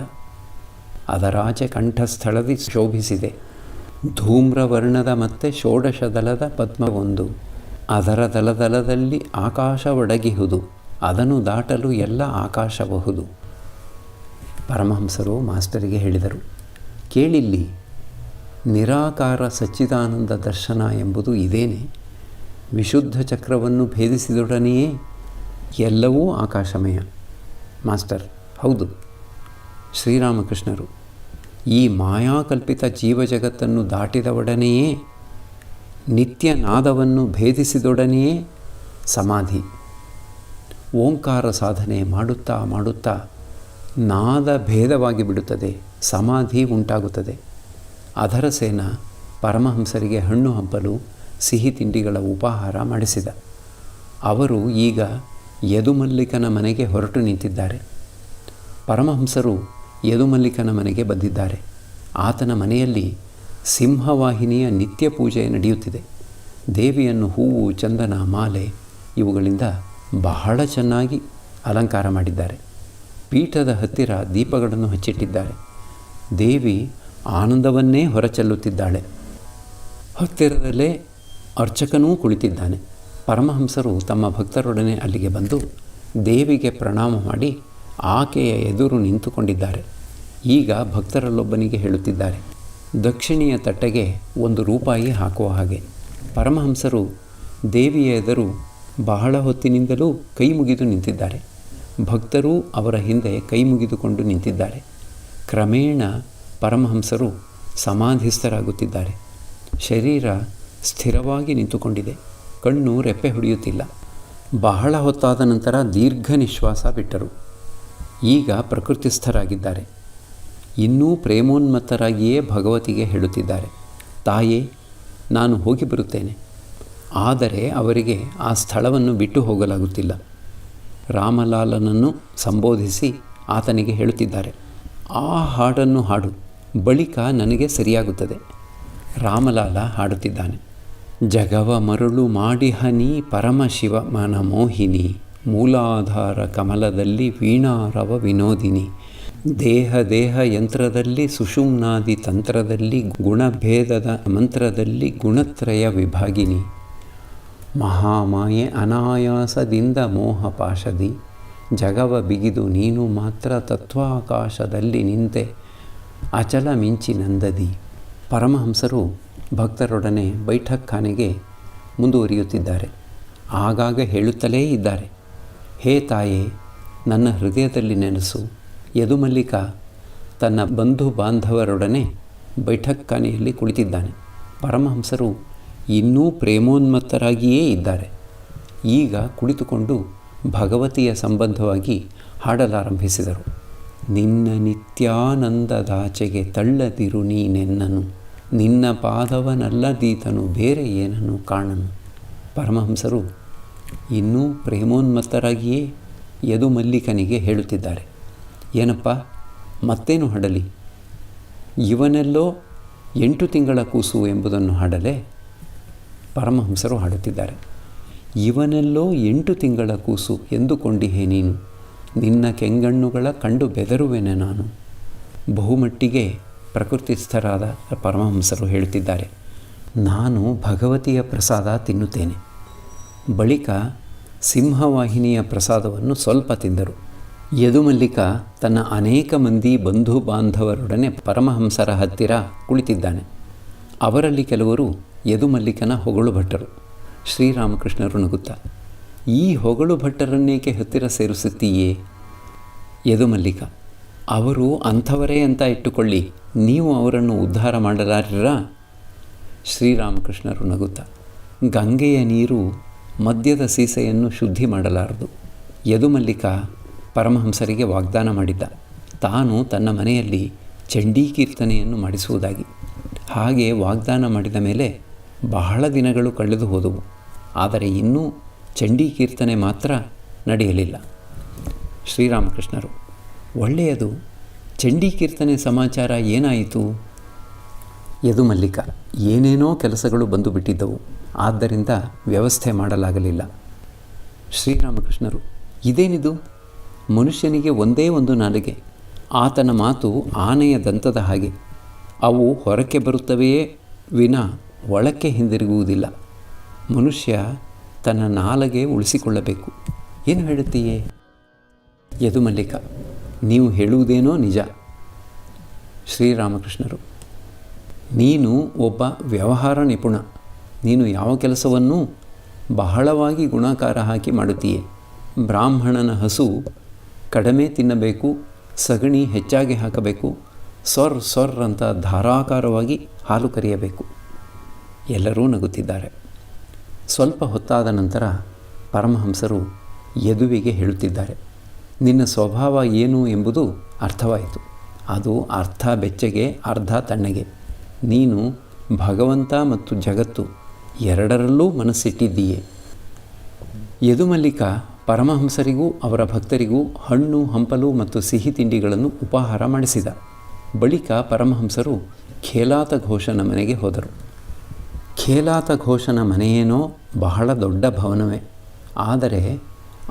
S1: ಅದರಾಚೆ ಕಂಠಸ್ಥಳದಿ ಶೋಭಿಸಿದೆ. ಧೂಮ್ರವರ್ಣದ ಮತ್ತೆ ಷೋಡಶದಲದ ಪದ್ಮವೊಂದು, ಅದರ ದಲದಲದಲ್ಲಿ ಆಕಾಶ ಒಡಗಿಹುದು, ಅದನ್ನು ದಾಟಲು ಎಲ್ಲ ಆಕಾಶಬಹುದು. ಪರಮಹಂಸರು ಮಾಸ್ಟರಿಗೆ ಹೇಳಿದರು, ಕೇಳಿಲ್ಲಿ, ನಿರಾಕಾರ ಸಚ್ಚಿದಾನಂದ ದರ್ಶನ ಎಂಬುದು ಇದೇನೆ. ವಿಶುದ್ಧ ಚಕ್ರವನ್ನು ಭೇದಿಸಿದೊಡನೆಯೇ ಎಲ್ಲವೂ ಆಕಾಶಮಯ. ಮಾಸ್ಟರ್, ಹೌದು. ಶ್ರೀರಾಮಕೃಷ್ಣರು, ಈ ಮಾಯಾಕಲ್ಪಿತ ಜೀವಜಗತ್ತನ್ನು ದಾಟಿದ ಒಡನೆಯೇ, ನಿತ್ಯ ನಾದವನ್ನು ಭೇದಿಸಿದೊಡನೆಯೇ ಸಮಾಧಿ. ಓಂಕಾರ ಸಾಧನೆ ಮಾಡುತ್ತಾ ಮಾಡುತ್ತಾ ನಾದ ಭೇದವಾಗಿ ಬಿಡುತ್ತದೆ, ಸಮಾಧಿ ಉಂಟಾಗುತ್ತದೆ. ಅದರ ಸೇನ ಪರಮಹಂಸರಿಗೆ ಹಣ್ಣು ಹಂಪಲು ಸಿಹಿ ತಿಂಡಿಗಳ ಉಪಹಾರ ಮಾಡಿಸಿದ. ಅವರು ಈಗ ಯದುಮಲ್ಲಿಕನ ಮನೆಗೆ ಹೊರಟು ನಿಂತಿದ್ದಾರೆ. ಪರಮಹಂಸರು ಯದುಮಲ್ಲಿಕನ ಮನೆಗೆ ಬಂದಿದ್ದಾರೆ. ಆತನ ಮನೆಯಲ್ಲಿ ಸಿಂಹವಾಹಿನಿಯ ನಿತ್ಯ ಪೂಜೆ ನಡೆಯುತ್ತಿದೆ. ದೇವಿಯನ್ನು ಹೂವು, ಚಂದನ, ಮಾಲೆ ಇವುಗಳಿಂದ ಬಹಳ ಚೆನ್ನಾಗಿ ಅಲಂಕಾರ ಮಾಡಿದ್ದಾರೆ. ಪೀಠದ ಹತ್ತಿರ ದೀಪಗಳನ್ನು ಹಚ್ಚಿಟ್ಟಿದ್ದಾರೆ. ದೇವಿ ಆನಂದವನ್ನೇ ಹೊರಚೆಲ್ಲುತ್ತಿದ್ದಾಳೆ. ಹತ್ತಿರದಲ್ಲೇ ಅರ್ಚಕನೂ ಕುಳಿತಿದ್ದಾನೆ. ಪರಮಹಂಸರು ತಮ್ಮ ಭಕ್ತರೊಡನೆ ಅಲ್ಲಿಗೆ ಬಂದು ದೇವಿಗೆ ಪ್ರಣಾಮ ಮಾಡಿ ಆಕೆಯ ಎದುರು ನಿಂತುಕೊಂಡಿದ್ದಾರೆ. ಈಗ ಭಕ್ತರಲ್ಲೊಬ್ಬನಿಗೆ ಹೇಳುತ್ತಿದ್ದಾರೆ, ದಕ್ಷಿಣೆಯ ತಟ್ಟೆಗೆ 1 ರೂಪಾಯಿ ಹಾಕುವ ಹಾಗೆ. ಪರಮಹಂಸರು ದೇವಿಯ ಎದುರು ಬಹಳ ಹೊತ್ತಿನಿಂದಲೂ ಕೈ ಮುಗಿದು ನಿಂತಿದ್ದಾರೆ. ಭಕ್ತರೂ ಅವರ ಹಿಂದೆ ಕೈ ಮುಗಿದುಕೊಂಡು ನಿಂತಿದ್ದಾರೆ. ಕ್ರಮೇಣ ಪರಮಹಂಸರು ಸಮಾಧಿಸ್ಥರಾಗುತ್ತಿದ್ದಾರೆ. ಶರೀರ ಸ್ಥಿರವಾಗಿ ನಿಂತುಕೊಂಡಿದೆ. ಕಣ್ಣು ರೆಪ್ಪೆ ಹೊಡೆಯುತ್ತಿಲ್ಲ. ಬಹಳ ಹೊತ್ತಾದ ನಂತರ ದೀರ್ಘ ನಿಶ್ವಾಸ ಬಿಟ್ಟರು. ಈಗ ಪ್ರಕೃತಿಸ್ಥರಾಗಿದ್ದಾರೆ. ಇನ್ನೂ ಪ್ರೇಮೋನ್ಮತ್ತರಾಗಿಯೇ ಭಗವತಿಗೆ ಹೇಳುತ್ತಿದ್ದಾರೆ, ತಾಯೇ, ನಾನು ಹೋಗಿ ಬರುತ್ತೇನೆ. ಆದರೆ ಅವರಿಗೆ ಆ ಸ್ಥಳವನ್ನು ಬಿಟ್ಟು ಹೋಗಲಾಗುತ್ತಿಲ್ಲ. ರಾಮಲಾಲನನ್ನು ಸಂಬೋಧಿಸಿ ಆತನಿಗೆ ಹೇಳುತ್ತಿದ್ದಾರೆ, ಆ ಹಾಡನ್ನು ಹಾಡು, ಬಳಿಕ ನನಗೆ ಸರಿಯಾಗುತ್ತದೆ. ರಾಮಲಾಲ ಹಾಡುತ್ತಿದ್ದಾನೆ. ಜಗವ ಮರುಳು ಮಾಡಿಹನಿ ಪರಮಶಿವ ಮನ ಮೋಹಿನಿ, ಮೂಲಾಧಾರ ಕಮಲದಲ್ಲಿ ವೀಣಾರವ ವಿನೋದಿನಿ, ದೇಹ ದೇಹ ಯಂತ್ರದಲ್ಲಿ ಸುಷುಮ್ನಾದಿ ತಂತ್ರದಲ್ಲಿ ಗುಣಭೇದದ ಮಂತ್ರದಲ್ಲಿ ಗುಣತ್ರಯ ವಿಭಾಗಿನಿ, ಮಹಾಮಾಯೆ ಅನಾಯಾಸದಿಂದ ಮೋಹ ಪಾಶದಿ, ಜಗವ ಬಿಗಿದು ನೀನು ಮಾತ್ರ ತತ್ವಾಕಾಶದಲ್ಲಿ ನಿಂತೆ ಅಚಲ ಮಿಂಚಿನಂದದಿ. ಪರಮಹಂಸರು ಭಕ್ತರೊಡನೆ ಬೈಠಕ್ಖಾನೆಗೆ ಮುಂದುವರಿಯುತ್ತಿದ್ದಾರೆ. ಆಗಾಗ ಹೇಳುತ್ತಲೇ ಇದ್ದಾರೆ, ಹೇ ತಾಯೇ, ನನ್ನ ಹೃದಯದಲ್ಲಿ ನೆನೆಸು. ಯದುಮಲ್ಲಿಕ ತನ್ನ ಬಂಧು ಬಾಂಧವರೊಡನೆ ಬೈಠಕ್ಖಾನೆಯಲ್ಲಿ ಕುಳಿತಿದ್ದಾನೆ. ಪರಮಹಂಸರು ಇನ್ನೂ ಪ್ರೇಮೋನ್ಮತ್ತರಾಗಿಯೇ ಇದ್ದಾರೆ. ಈಗ ಕುಳಿತುಕೊಂಡು ಭಗವತಿಯ ಸಂಬಂಧವಾಗಿ ಹಾಡಲಾರಂಭಿಸಿದರು. ನಿನ್ನ ನಿತ್ಯಾನಂದದಾಚೆಗೆ ತಳ್ಳದಿರು ನೀನೆನ್ನನು, ನಿನ್ನ ಪಾದವನಲ್ಲದೀತನು ಬೇರೆ ಏನನ್ನು ಕಾಣನು. ಪರಮಹಂಸರು ಇನ್ನೂ ಪ್ರೇಮೋನ್ಮತ್ತರಾಗಿಯೇ ಯದುಮಲ್ಲಿಕನಿಗೆ ಹೇಳುತ್ತಿದ್ದಾರೆ, ಏನಪ್ಪ ಮತ್ತೇನು ಹಾಡಲಿ? ಇವನೆಲ್ಲೋ 8 ತಿಂಗಳ ಕೂಸು ಎಂಬುದನ್ನು ಹಾಡಲೇ? ಪರಮಹಂಸರು ಹಾಡುತ್ತಿದ್ದಾರೆ, ಇವನೆಲ್ಲೋ 8 ತಿಂಗಳ ಕೂಸು ಎಂದುಕೊಂಡಿಹೇ ನೀನು, ನಿನ್ನ ಕೆಂಗಣ್ಣುಗಳ ಕಂಡು ಬೆದರುವೆನೆ ನಾನು. ಬಹುಮಟ್ಟಿಗೆ ಪ್ರಕೃತಿಸ್ಥರಾದ ಪರಮಹಂಸರು ಹೇಳುತ್ತಿದ್ದಾರೆ, ನಾನು ಭಗವತಿಯ ಪ್ರಸಾದ ತಿನ್ನುತ್ತೇನೆ. ಬಳಿಕ ಸಿಂಹವಾಹಿನಿಯ ಪ್ರಸಾದವನ್ನು ಸ್ವಲ್ಪ ತಿಂದರು. ಯದುಮಲ್ಲಿಕ ತನ್ನ ಅನೇಕ ಮಂದಿ ಬಂಧು ಬಾಂಧವರೊಡನೆ ಪರಮಹಂಸರ ಹತ್ತಿರ ಕುಳಿತಿದ್ದಾನೆ. ಅವರಲ್ಲಿ ಕೆಲವರು ಯದುಮಲ್ಲಿಕನ ಹೊಗಳು ಭಟ್ಟರು. ಶ್ರೀರಾಮಕೃಷ್ಣರು ನಗುತ್ತಾ, ಈ ಹೊಗಳು ಭಟ್ಟರನ್ನೇಕೆ ಹತ್ತಿರ ಸೇರಿಸುತ್ತೀಯೇ? ಯದುಮಲ್ಲಿಕ, ಅವರು ಅಂಥವರೇ ಅಂತ ಇಟ್ಟುಕೊಳ್ಳಿ, ನೀವು ಅವರನ್ನು ಉದ್ಧಾರ ಮಾಡಲಾರಿರಾ? ಶ್ರೀರಾಮಕೃಷ್ಣರು ನಗುತ್ತಾ, ಗಂಗೆಯ ನೀರು ಮದ್ಯದ ಸೀಸೆಯನ್ನು ಶುದ್ಧಿ ಮಾಡಲಾರದು. ಯದುಮಲ್ಲಿಕ ಪರಮಹಂಸರಿಗೆ ವಾಗ್ದಾನ ಮಾಡಿದ್ದ, ತಾನು ತನ್ನ ಮನೆಯಲ್ಲಿ ಚಂಡೀ ಕೀರ್ತನೆಯನ್ನು ಮಾಡಿಸುವುದಾಗಿ. ಹಾಗೆ ವಾಗ್ದಾನ ಮಾಡಿದ ಮೇಲೆ ಬಹಳ ದಿನಗಳು ಕಳೆದು ಹೋದವು. ಆದರೆ ಇನ್ನೂ ಚಂಡೀ ಕೀರ್ತನೆ ಮಾತ್ರ ನಡೆಯಲಿಲ್ಲ. ಶ್ರೀರಾಮಕೃಷ್ಣರು, ಒಳ್ಳೆಯದು, ಚಂಡೀ ಕೀರ್ತನೆ ಸಮಾಚಾರ ಏನಾಯಿತು? ಯದುಮಲ್ಲಿಕ, ಏನೇನೋ ಕೆಲಸಗಳು ಬಂದು ಬಿಟ್ಟಿದ್ದವು, ಆದ್ದರಿಂದ ವ್ಯವಸ್ಥೆ ಮಾಡಲಾಗಲಿಲ್ಲ. ಶ್ರೀರಾಮಕೃಷ್ಣರು, ಇದೇನಿದು? ಮನುಷ್ಯನಿಗೆ ಒಂದೇ ಒಂದು ನಾಲಿಗೆ, ಆತನ ಮಾತು ಆನೆಯ ದಂತದ ಹಾಗೆ. ಅವು ಹೊರಕ್ಕೆ ಬರುತ್ತವೆಯೇ ವಿನಾ ಒಳಕ್ಕೆ ಹಿಂದಿರುಗುವುದಿಲ್ಲ. ಮನುಷ್ಯ ತನ್ನ ನಾಲಿಗೆ ಉಳಿಸಿಕೊಳ್ಳಬೇಕು. ಏನು ಹೇಳುತ್ತೀಯೇ? ಯದುಮಲ್ಲಿಕ, ನೀವು ಹೇಳುವುದೇನೋ ನಿಜ. ಶ್ರೀರಾಮಕೃಷ್ಣರು, ನೀನು ಒಬ್ಬ ವ್ಯವಹಾರ ನಿಪುಣ. ನೀನು ಯಾವ ಕೆಲಸವನ್ನೂ ಬಹಳವಾಗಿ ಗುಣಾಕಾರ ಹಾಕಿ ಮಾಡುತ್ತೀಯೆ. ಬ್ರಾಹ್ಮಣನ ಹಸು ಕಡಿಮೆ ತಿನ್ನಬೇಕು, ಸಗಣಿ ಹೆಚ್ಚಾಗಿ ಹಾಕಬೇಕು, ಸೊರ್ ಅಂತ ಧಾರಾಕಾರವಾಗಿ ಹಾಲು ಕರೆಯಬೇಕು. ಎಲ್ಲರೂ ನಗುತ್ತಿದ್ದಾರೆ. ಸ್ವಲ್ಪ ಹೊತ್ತಾದ ನಂತರ ಪರಮಹಂಸರು ಯದುವಿಗೆ ಹೇಳುತ್ತಿದ್ದಾರೆ, ನಿನ್ನ ಸ್ವಭಾವ ಏನು ಎಂಬುದು ಅರ್ಥವಾಯಿತು. ಅದು ಅರ್ಧ ಬೆಚ್ಚಗೆ ಅರ್ಧ ತಣ್ಣಗೆ. ನೀನು ಭಗವಂತ ಮತ್ತು ಜಗತ್ತು ಎರಡರಲ್ಲೂ ಮನಸ್ಸಿಟ್ಟಿದ್ದೀಯೆ. ಯದುಮಲ್ಲಿಕ ಪರಮಹಂಸರಿಗೂ ಅವರ ಭಕ್ತರಿಗೂ ಹಣ್ಣು ಹಂಪಲು ಮತ್ತು ಸಿಹಿ ತಿಂಡಿಗಳನ್ನು ಉಪಹಾರ ಮಾಡಿಸಿದ. ಬಳಿಕ ಪರಮಹಂಸರು ಖೇಲಾತ ಘೋಷನ ಮನೆಗೆ ಹೋದರು. ಖೇಲಾತ ಘೋಷನ ಮನೆಯೇನೋ ಬಹಳ ದೊಡ್ಡ ಭವನವೇ, ಆದರೆ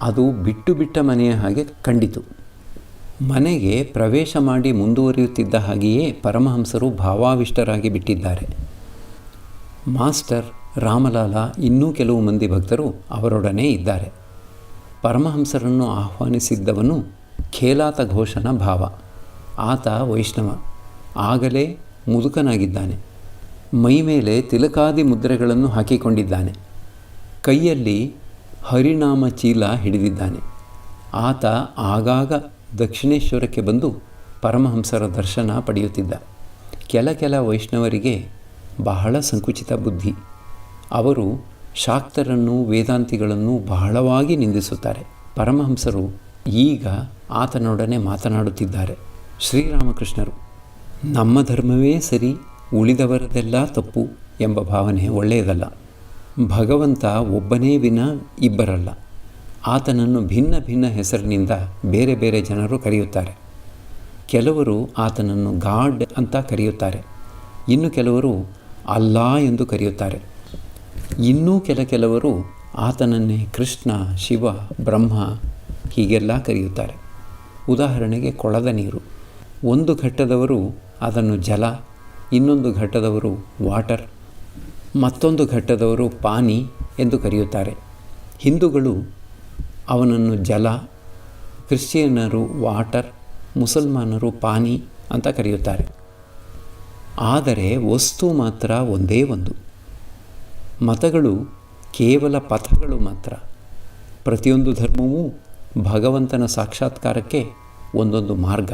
S1: ಅದು ಬಿಟ್ಟು ಬಿಟ್ಟ ಮನೆಯ ಹಾಗೆ ಕಂಡಿತು. ಮನೆಗೆ ಪ್ರವೇಶ ಮಾಡಿ ಮುಂದುವರಿಯುತ್ತಿದ್ದ ಹಾಗೆಯೇ ಪರಮಹಂಸರು ಭಾವಾವಿಷ್ಟರಾಗಿ ಬಿಟ್ಟಿದ್ದಾರೆ. ಮಾಸ್ಟರ್ ರಾಮಲಾಲ ಇನ್ನೂ ಕೆಲವು ಮಂದಿ ಭಕ್ತರು ಅವರೊಡನೆ ಇದ್ದಾರೆ. ಪರಮಹಂಸರನ್ನು ಆಹ್ವಾನಿಸಿದ್ದವನು ಖೇಲಾತ ಘೋಷನ ಭಾವ. ಆತ ವೈಷ್ಣವ, ಆಗಲೇ ಮುದುಕನಾಗಿದ್ದಾನೆ. ಮೈಮೇಲೆ ತಿಲಕಾದಿ ಮುದ್ರೆಗಳನ್ನು ಹಾಕಿಕೊಂಡಿದ್ದಾನೆ. ಕೈಯಲ್ಲಿ ಹರಿನಾಮ ಚೀಲ ಹಿಡಿದಿದ್ದಾನೆ. ಆತ ಆಗಾಗ ದಕ್ಷಿಣೇಶ್ವರಕ್ಕೆ ಬಂದು ಪರಮಹಂಸರ ದರ್ಶನ ಪಡೆಯುತ್ತಿದ್ದ. ಕೆಲ ವೈಷ್ಣವರಿಗೆ ಬಹಳ ಸಂಕುಚಿತ ಬುದ್ಧಿ. ಅವರು ಶಾಕ್ತರನ್ನು ವೇದಾಂತಿಗಳನ್ನು ಬಹಳವಾಗಿ ನಿಂದಿಸುತ್ತಾರೆ. ಪರಮಹಂಸರು ಈಗ ಆತನೊಡನೆ ಮಾತನಾಡುತ್ತಿದ್ದಾರೆ. ಶ್ರೀರಾಮಕೃಷ್ಣರು, ನಮ್ಮ ಧರ್ಮವೇ ಸರಿ, ಉಳಿದವರದೆಲ್ಲ ತಪ್ಪು ಎಂಬ ಭಾವನೆ ಒಳ್ಳೆಯದಲ್ಲ. ಭಗವಂತ ಒಬ್ಬನೇ ವಿನ ಇಬ್ಬರಲ್ಲ. ಆತನನ್ನು ಭಿನ್ನ ಭಿನ್ನ ಹೆಸರಿನಿಂದ ಬೇರೆ ಬೇರೆ ಜನರು ಕರೆಯುತ್ತಾರೆ. ಕೆಲವರು ಆತನನ್ನು ಗಾಡ್ ಅಂತ ಕರೆಯುತ್ತಾರೆ, ಇನ್ನು ಕೆಲವರು ಅಲ್ಲಾ ಎಂದು ಕರೆಯುತ್ತಾರೆ. ಇನ್ನೂ ಕೆಲವರು ಆತನನ್ನೇ ಕೃಷ್ಣ, ಶಿವ, ಬ್ರಹ್ಮ ಹೀಗೆಲ್ಲ ಕರೆಯುತ್ತಾರೆ. ಉದಾಹರಣೆಗೆ ಕೊಳದ ನೀರು, ಒಂದು ಘಟ್ಟದವರು ಅದನ್ನು ಜಲ, ಇನ್ನೊಂದು ಘಟ್ಟದವರು ವಾಟರ್, ಮತ್ತೊಂದು ಘಟ್ಟದವರು ಪಾನಿ ಎಂದು ಕರೆಯುತ್ತಾರೆ. ಹಿಂದೂಗಳು ಅವನನ್ನು ಜಲ, ಕ್ರಿಶ್ಚಿಯನ್ನರು ವಾಟರ್, ಮುಸಲ್ಮಾನರು ಪಾನಿ ಅಂತ ಕರೆಯುತ್ತಾರೆ. ಆದರೆ ವಸ್ತು ಮಾತ್ರ ಒಂದೇ ಒಂದು. ಮತಗಳು ಕೇವಲ ಪಥಗಳು ಮಾತ್ರ. ಪ್ರತಿಯೊಂದು ಧರ್ಮವೂ ಭಗವಂತನ ಸಾಕ್ಷಾತ್ಕಾರಕ್ಕೆ ಒಂದೊಂದು ಮಾರ್ಗ.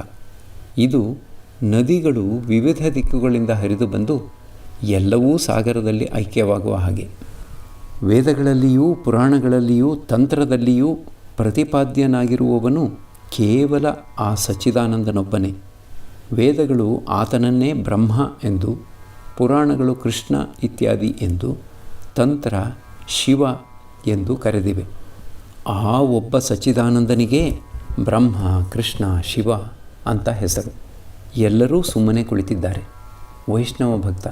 S1: ಇದು ನದಿಗಳು ವಿವಿಧ ದಿಕ್ಕುಗಳಿಂದ ಹರಿದು ಬಂದು ಎಲ್ಲವೂ ಸಾಗರದಲ್ಲಿ ಐಕ್ಯವಾಗುವ ಹಾಗೆ. ವೇದಗಳಲ್ಲಿಯೂ ಪುರಾಣಗಳಲ್ಲಿಯೂ ತಂತ್ರದಲ್ಲಿಯೂ ಪ್ರತಿಪಾದ್ಯನಾಗಿರುವವನು ಕೇವಲ ಆ ಸಚ್ಚಿದಾನಂದನೊಬ್ಬನೇ. ವೇದಗಳು ಆತನನ್ನೇ ಬ್ರಹ್ಮ ಎಂದು, ಪುರಾಣಗಳು ಕೃಷ್ಣ ಇತ್ಯಾದಿ ಎಂದು, ತಂತ್ರ ಶಿವ ಎಂದು ಕರೆದಿವೆ. ಆ ಒಬ್ಬ ಸಚ್ಚಿದಾನಂದನಿಗೇ ಬ್ರಹ್ಮ, ಕೃಷ್ಣ, ಶಿವ ಅಂತ ಹೆಸರು. ಎಲ್ಲರೂ ಸುಮ್ಮನೆ ಕುಳಿತಿದ್ದಾರೆ. ವೈಷ್ಣವ ಭಕ್ತ,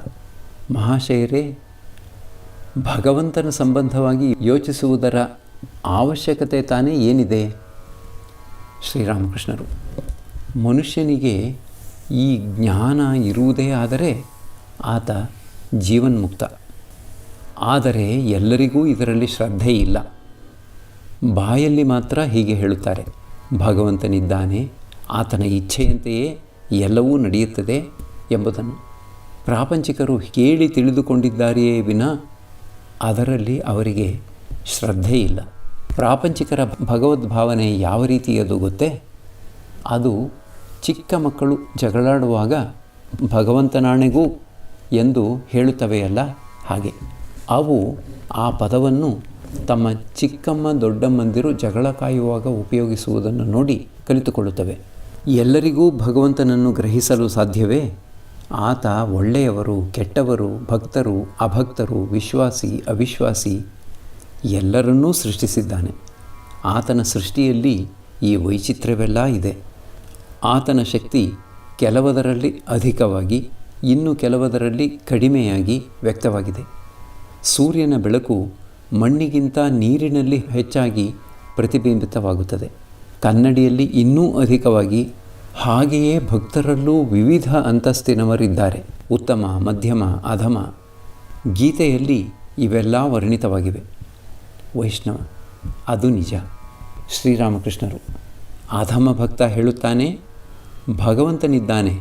S1: ಮಹಾಶಯರೇ, ಭಗವಂತನ ಸಂಬಂಧವಾಗಿ ಯೋಚಿಸುವುದರ ಅವಶ್ಯಕತೆ ತಾನೇ ಏನಿದೆ? ಶ್ರೀರಾಮಕೃಷ್ಣರು, ಮನುಷ್ಯನಿಗೆ ಈ ಜ್ಞಾನ ಇರುವುದೇ ಆದರೆ ಆತ ಜೀವನ್ಮುಕ್ತ. ಆದರೆ ಎಲ್ಲರಿಗೂ ಇದರಲ್ಲಿ ಶ್ರದ್ಧೆ ಇಲ್ಲ. ಬಾಯಲ್ಲಿ ಮಾತ್ರ ಹೀಗೆ ಹೇಳುತ್ತಾರೆ. ಭಗವಂತನಿದ್ದಾನೆ, ಆತನ ಇಚ್ಛೆಯಂತೆಯೇ ಎಲ್ಲವೂ ನಡೆಯುತ್ತದೆ ಎಂಬುದನ್ನು ಪ್ರಾಪಂಚಿಕರು ಕೇಳಿ ತಿಳಿದುಕೊಂಡಿದ್ದಾರೆಯೇ ವಿನಾ ಅದರಲ್ಲಿ ಅವರಿಗೆ ಶ್ರದ್ಧೆ ಇಲ್ಲ. ಪ್ರಾಪಂಚಿಕರ ಭಗವದ್ಭಾವನೆ ಯಾವ ರೀತಿಯದು ಗೊತ್ತೇ? ಅದು ಚಿಕ್ಕ ಮಕ್ಕಳು ಜಗಳಾಡುವಾಗ ಭಗವಂತನಾಣೆಗೂ ಎಂದು ಹೇಳುತ್ತವೆಯಲ್ಲ, ಹಾಗೆ ಅವು ಆ ಪದವನ್ನು ತಮ್ಮ ಚಿಕ್ಕಮ್ಮ ದೊಡ್ಡಮ್ಮಂದಿರು ಜಗಳ ಕಾಯುವಾಗ ಉಪಯೋಗಿಸುವುದನ್ನು ನೋಡಿ ಕಲಿತುಕೊಳ್ಳುತ್ತವೆ. ಎಲ್ಲರಿಗೂ ಭಗವಂತನನ್ನು ಗ್ರಹಿಸಲು ಸಾಧ್ಯವೇ? ಆತ ಒಳ್ಳೆಯವರು, ಕೆಟ್ಟವರು, ಭಕ್ತರು, ಅಭಕ್ತರು, ವಿಶ್ವಾಸಿ, ಅವಿಶ್ವಾಸಿ ಎಲ್ಲರನ್ನೂ ಸೃಷ್ಟಿಸಿದ್ದಾನೆ. ಆತನ ಸೃಷ್ಟಿಯಲ್ಲಿ ಈ ವೈಚಿತ್ರ್ಯವೆಲ್ಲ ಇದೆ. ಆತನ ಶಕ್ತಿ ಕೆಲವದರಲ್ಲಿ ಅಧಿಕವಾಗಿ, ಇನ್ನು ಕೆಲವದರಲ್ಲಿ ಕಡಿಮೆಯಾಗಿ ವ್ಯಕ್ತವಾಗಿದೆ. ಸೂರ್ಯನ ಬೆಳಕು ಮಣ್ಣಿಗಿಂತ ನೀರಿನಲ್ಲಿ ಹೆಚ್ಚಾಗಿ ಪ್ರತಿಬಿಂಬಿತವಾಗುತ್ತದೆ, ಕನ್ನಡಿಯಲ್ಲಿ ಇನ್ನೂ ಅಧಿಕವಾಗಿ. ಹಾಗೆಯೇ ಭಕ್ತರಲ್ಲೂ ವಿವಿಧ ಅಂತಸ್ತಿನವರಿದ್ದಾರೆ, ಉತ್ತಮ, ಮಧ್ಯಮ, ಅಧಮ. ಗೀತೆಯಲ್ಲಿ ಇವೆಲ್ಲ ವರ್ಣಿತವಾಗಿವೆ. ವೈಷ್ಣವ ಅದು ನಿಜ. ಶ್ರೀರಾಮಕೃಷ್ಣರು ಅಧಮ ಭಕ್ತ ಹೇಳುತ್ತಾನೆ, ಭಗವಂತನಿದ್ದಾನೆ,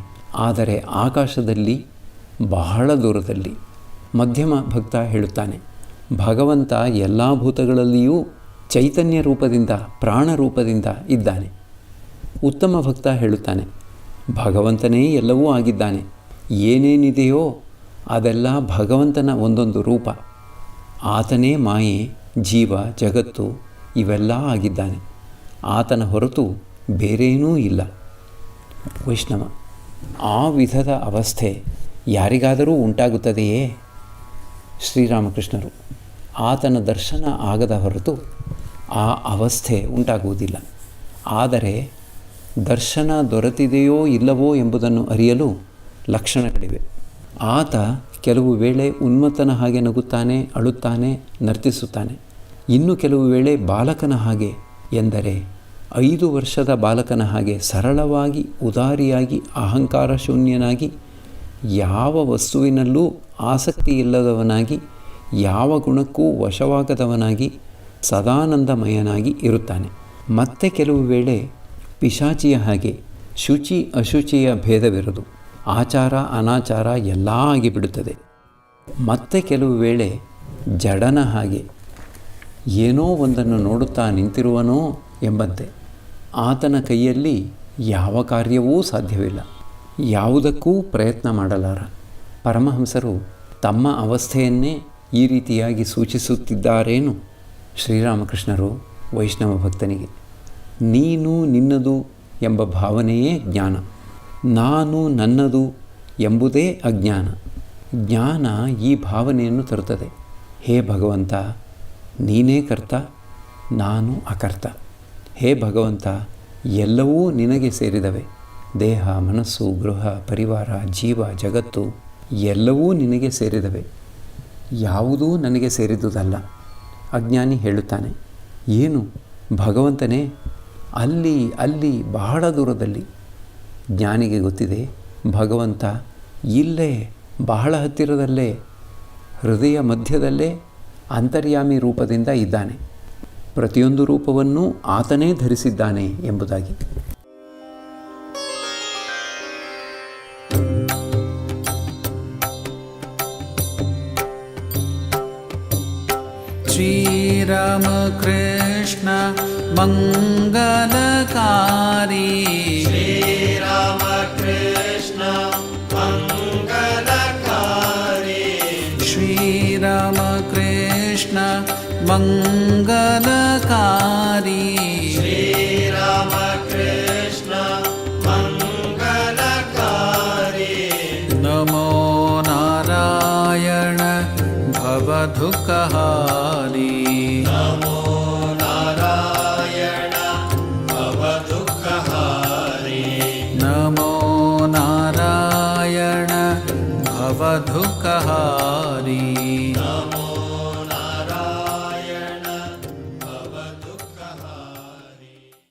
S1: ಆದರೆ ಆಕಾಶದಲ್ಲಿ ಬಹಳ ದೂರದಲ್ಲಿ. ಮಧ್ಯಮ ಭಕ್ತ ಹೇಳುತ್ತಾನೆ, ಭಗವಂತ ಎಲ್ಲ ಭೂತಗಳಲ್ಲಿಯೂ ಚೈತನ್ಯ ರೂಪದಿಂದ, ಪ್ರಾಣ ರೂಪದಿಂದ ಇದ್ದಾನೆ. ಉತ್ತಮ ಭಕ್ತ ಹೇಳುತ್ತಾನೆ, ಭಗವಂತನೇ ಎಲ್ಲವೂ ಆಗಿದ್ದಾನೆ, ಏನೇನಿದೆಯೋ ಅದೆಲ್ಲ ಭಗವಂತನ ಒಂದೊಂದು ರೂಪ, ಆತನೇ ಮಾಯೆ, ಜೀವ, ಜಗತ್ತು ಇವೆಲ್ಲ ಆಗಿದ್ದಾನೆ, ಆತನ ಹೊರತು ಬೇರೇನೂ ಇಲ್ಲ. ವೈಷ್ಣವ ಆ ವಿಧದ ಅವಸ್ಥೆ ಯಾರಿಗಾದರೂ ಉಂಟಾಗುತ್ತದೆಯೇ? ಶ್ರೀರಾಮಕೃಷ್ಣರು ಆತನ ದರ್ಶನ ಆಗದ ಹೊರತು ಆ ಅವಸ್ಥೆ ಉಂಟಾಗುವುದಿಲ್ಲ. ಆದರೆ ದರ್ಶನ ದೊರೆತಿದೆಯೋ ಇಲ್ಲವೋ ಎಂಬುದನ್ನು ಅರಿಯಲು ಲಕ್ಷಣಗಳಿವೆ. ಆತ ಕೆಲವು ವೇಳೆ ಉನ್ಮತ್ತನ ಹಾಗೆ ನಗುತ್ತಾನೆ, ಅಳುತ್ತಾನೆ, ನರ್ತಿಸುತ್ತಾನೆ. ಇನ್ನು ಕೆಲವು ವೇಳೆ ಬಾಲಕನ ಹಾಗೆ, ಎಂದರೆ 5 ವರ್ಷದ ಬಾಲಕನ ಹಾಗೆ ಸರಳವಾಗಿ, ಉದಾರಿಯಾಗಿ, ಅಹಂಕಾರ ಶೂನ್ಯನಾಗಿ, ಯಾವ ವಸ್ತುವಿನಲ್ಲೂ ಆಸಕ್ತಿ ಇಲ್ಲದವನಾಗಿ, ಯಾವ ಗುಣಕ್ಕೂ ವಶವಾಗದವನಾಗಿ, ಸದಾನಂದಮಯನಾಗಿ ಇರುತ್ತಾನೆ. ಮತ್ತೆ ಕೆಲವು ವೇಳೆ ಪಿಶಾಚಿಯ ಹಾಗೆ ಶುಚಿ ಅಶುಚಿಯ ಭೇದವಿರದು, ಆಚಾರ ಅನಾಚಾರ ಎಲ್ಲ ಆಗಿಬಿಡುತ್ತದೆ. ಮತ್ತೆ ಕೆಲವು ವೇಳೆ ಜಡನ ಹಾಗೆ ಏನೋ ಒಂದನ್ನು ನೋಡುತ್ತಾ ನಿಂತಿರುವನೋ ಎಂಬಂತೆ. ಆತನ ಕೈಯಲ್ಲಿ ಯಾವ ಕಾರ್ಯವೂ ಸಾಧ್ಯವಿಲ್ಲ, ಯಾವುದಕ್ಕೂ ಪ್ರಯತ್ನ ಮಾಡಲಾರ. ಪರಮಹಂಸರು ತಮ್ಮ ಅವಸ್ಥೆಯನ್ನೇ ಈ ರೀತಿಯಾಗಿ ಸೂಚಿಸುತ್ತಿದ್ದಾರೇನು? ಶ್ರೀರಾಮಕೃಷ್ಣರು ವೈಷ್ಣವ ಭಕ್ತನಿಗೆ ನೀನು ನಿನ್ನದು ಎಂಬ ಭಾವನೆಯೇ ಜ್ಞಾನ, ನಾನು ನನ್ನದು ಎಂಬುದೇ ಅಜ್ಞಾನ. ಜ್ಞಾನ ಈ ಭಾವನೆಯನ್ನು ತರುತ್ತದೆ. ಹೇ ಭಗವಂತ, ನೀನೇ ಕರ್ತ, ನಾನು ಅಕರ್ತ. ಹೇ ಭಗವಂತ, ಎಲ್ಲವೂ ನಿನಗೆ ಸೇರಿದವೆ. ದೇಹ, ಮನಸ್ಸು, ಗೃಹ, ಪರಿವಾರ, ಜೀವ, ಜಗತ್ತು ಎಲ್ಲವೂ ನಿನಗೆ ಸೇರಿದವೆ, ಯಾವುದೂ ನನಗೆ ಸೇರಿದುದಲ್ಲ. ಅಜ್ಞಾನಿ ಹೇಳುತ್ತಾನೆ, ಏನು ಭಗವಂತನೇ? ಅಲ್ಲಿ ಅಲ್ಲಿ ಬಹಳ ದೂರದಲ್ಲಿ. ಜ್ಞಾನಿಗೆ ಗೊತ್ತಿದೆ, ಭಗವಂತ ಇಲ್ಲೇ ಬಹಳ ಹತ್ತಿರದಲ್ಲೇ, ಹೃದಯ ಮಧ್ಯದಲ್ಲೇ ಅಂತರ್ಯಾಮಿ ರೂಪದಿಂದ ಇದ್ದಾನೆ, ಪ್ರತಿಯೊಂದು ರೂಪವನ್ನೂ ಆತನೇ ಧರಿಸಿದ್ದಾನೆ ಎಂಬುದಾಗಿ.
S2: ಶ್ರೀರಾಮ ಕೃಷ್ಣ ಮಂಗಲಕಾರಿ,
S3: ಶ್ರೀರಾಮ ಕೃಷ್ಣ ಮಂಗಲಕಾರಿ,
S2: ಶ್ರೀರಾಮ ಕೃಷ್ಣ ಮಂಗಲಕಾರಿ,
S3: ಶ್ರೀರಾಮ ಕೃಷ್ಣ ಮಂಗಲಕಾರಿ.
S2: ನಮೋ ನಾರಾಯಣ ಭವದುಃಖಹಾರಿ,
S3: ನಮೋ ನಾರಾಯಣ ಭವದುಃಖಹಾರಿ,
S2: ನಮೋ ನಾರಾಯಣ ಭವದುಃಖಹಾರಿ.